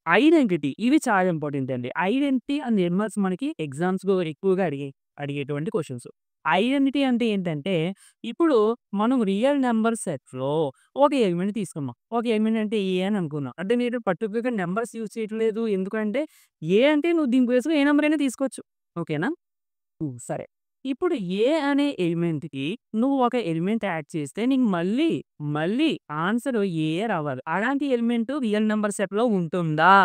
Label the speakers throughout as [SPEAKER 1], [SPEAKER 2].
[SPEAKER 1] Identity ఇవి చాలా important అండి. ఐడెంటిటీ అండ్ నెంబర్స్ మనకి ఎగ్జామ్స్‌లో ఎక్కువగా అడిగేటువంటి క్వెషన్స్. ఐడెంటిటీ అంటే ఏంటంటే, ఇప్పుడు మనం రియల్ నంబర్ సెట్‌లో ఒక ఎలిమెంట్ తీసుకున్నాం. ఒక ఎలిమెంట్ అంటే ఏ అని అనుకున్నాం. అంటే మీరు పర్టిక్యులర్‌గా నంబర్స్ యూజ్ చేయట్లేదు. ఎందుకంటే ఏ అంటే నువ్వు దీని ప్లేస్‌లో ఏ నంబర్ అయినా తీసుకోవచ్చు. ఓకేనా? సరే. ఇప్పుడు ఏ అనే ఎలిమెంట్‌కి నువ్వు ఒక ఎలిమెంట్ యాడ్ చేస్తే నీకు మళ్ళీ ఆన్సర్ ఏయే రావాలి. అలాంటి ఎలిమెంట్ రియల్ నంబర్ సెట్‌లో ఉంటుందా?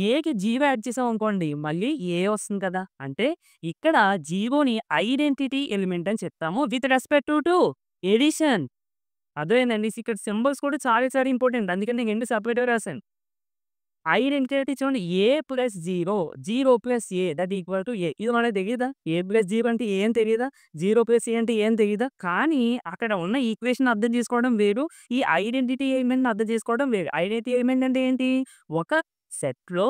[SPEAKER 1] ఏకి జీరో యాడ్ చేసామనుకోండి మళ్ళీ ఏ వస్తుంది కదా! అంటే ఇక్కడ జీరోని ఐడెంటిటీ ఎలిమెంట్ అని చెప్తాము. With respect to edition. అర్థమైందండి. ఇక్కడ సింబల్స్ కూడా చాలా చాలా ఇంపార్టెంట్. అందుకని నేను 2 సెపరేట్‌గా రాసాను. ఐడెంటిటీ చూడండి A plus zero, zero plus A that equal to A. ఇది మనకు తెలీదా? ఏ ప్లస్ జీరో అంటే ఏ అని తెలీదా? జీరో ప్లస్ ఏ అంటే ఏ అని తెలీదా? కానీ అక్కడ ఉన్న ఈక్వేషన్ అర్థం చేసుకోవడం వేరు. ఈ ఐడెంటిటీ ఎలిమెంట్‌ని అర్థం చేసుకోవడం వేరు. ఐడెంటిటీ ఎలిమెంట్ అంటే ఏంటి? ఒక సెట్‌లో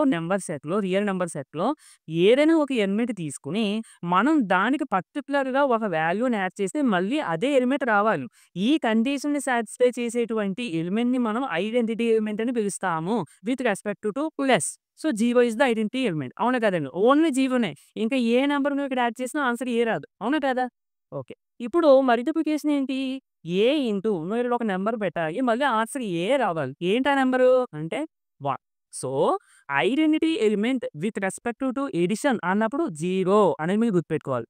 [SPEAKER 1] రియల్ నంబర్ సెట్‌లో ఏదైనా ఒక ఎలిమెంట్ తీసుకొని మనం దానికి పర్టిక్యులర్‌గా ఒక వాల్యూని యాడ్ చేస్తే మళ్ళీ అదే ఎలిమెంట్ రావాలి. ఈ కండిషన్‌ని సాటిస్ఫై చేసేటువంటి ఎలిమెంట్‌ని మనం ఐడెంటిటీ ఎలిమెంట్ అని పిలుస్తాము. With respect to plus. So, zero is the identity element. అవునా కదండీ! ఓన్లీ జీరోనే. ఇంకా ఏ నంబర్ నువ్వు ఇక్కడ యాడ్ చేసినా ఆన్సర్ ఏ రాదు. అవునా కదా? ఓకే. ఇప్పుడు మల్టిప్లికేషన్ ఏంటి? ఏ ఇంటూ నువ్వు ఇక్కడ ఒక నంబర్ పెట్టాలి. మళ్ళీ ఆన్సర్ ఏ రావాలి. ఏంటి ఆ నంబరు? అంటే 1. So, identity element with respect to edition అన్నప్పుడు 0 అనేది మీరు గుర్తుపెట్టుకోవాలి.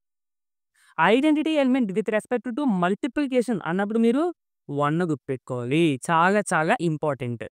[SPEAKER 1] Identity element with respect to multiplication అన్నప్పుడు మీరు 1 గుర్తుపెట్టుకోవాలి. చాలా చాలా ఇంపార్టెంట్.